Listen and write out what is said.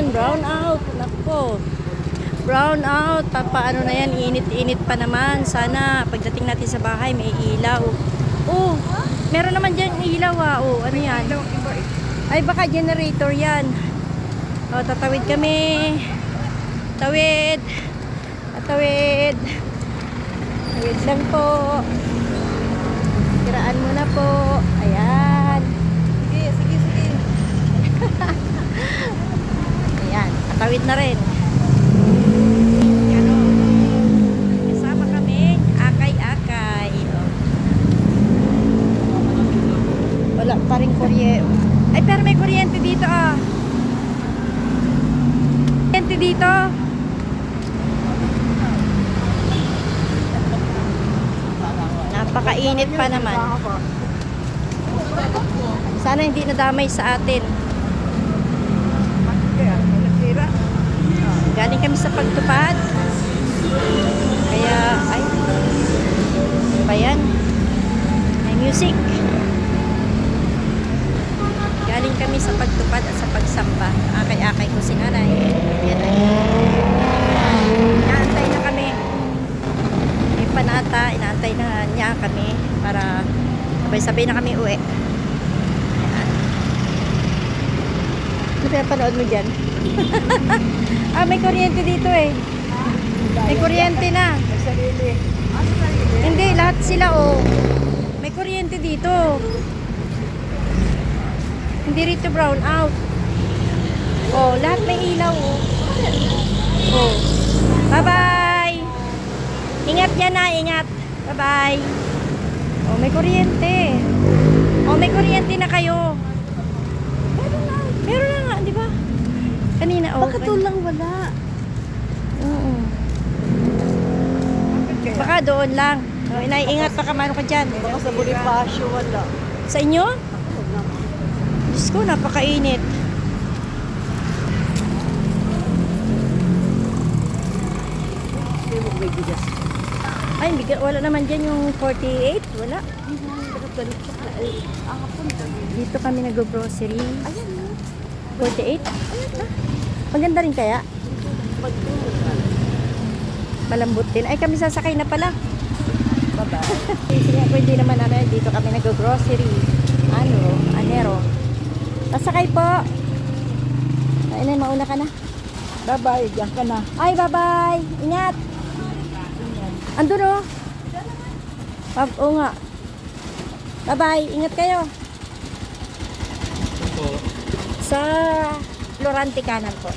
naman, brown out. Nako. Brown out. Paano na yan? Init-init pa naman. Sana pagdating natin sa bahay may ilaw. Oh, meron naman dyan ilaw ah. Oh, ano yan? Ay, baka generator yan. Oh, tatawid kami. Tawid. Tawid. Tawid lang po. Kiraan mo na po. Ayan. Sige, sige, sige. Ayan, patawid na rin. Ayan o. Kasama kami, akay-akay. Oh. Wala pa rin kuryente. Ay, pero may kuryente dito ah. Kuryente dito. Napakainit pa naman. Sana hindi nadamay sa atin. Galing kami sa pagtupad. Kaya, ay, ba yan? May music. Galing kami sa pagtupad at sa pagsamba. Akay-akay ko si nanay. Yan ay. Inaantay na kami. May panata, inaantay na niya kami para sabay-sabay na kami uwi. Ayan. Ano pinapanood mo dyan? Ah, may kuryente dito eh. May kuryente na. Sarili. Hindi, lahat sila oh. May kuryente dito. Hindi rito brown out. Oh, lahat may ilaw oh. Oh. Bye-bye. Ingat dyan na, ingat. Bye-bye. Oh, may kuryente. Oh, may kuryente na kayo. Meron na nga, di ba? Kanina, oh. Bakit doon lang wala? Oo. Baka doon lang. Oh, inaiingat pa ka, mano ka dyan. Baka sa Bonifacio wala. Sa inyo? Diyos ko, napakainit. Ay, wala naman dyan yung 48. Wala. Dito kami nag-grocery. 48? Maganda rin kaya? Malambot din. Ay, kami sasakay na pala. Bye-bye. Sige, pwede naman namin. Dito kami nag-grocery. Anero. Sasakay po. Ayun, mauna ka na. Bye-bye. Diyan ka na. Ay, bye-bye. Ingat. Andun o. Oo nga. Bye-bye. Ingat kayo. Sa Florante kanan po.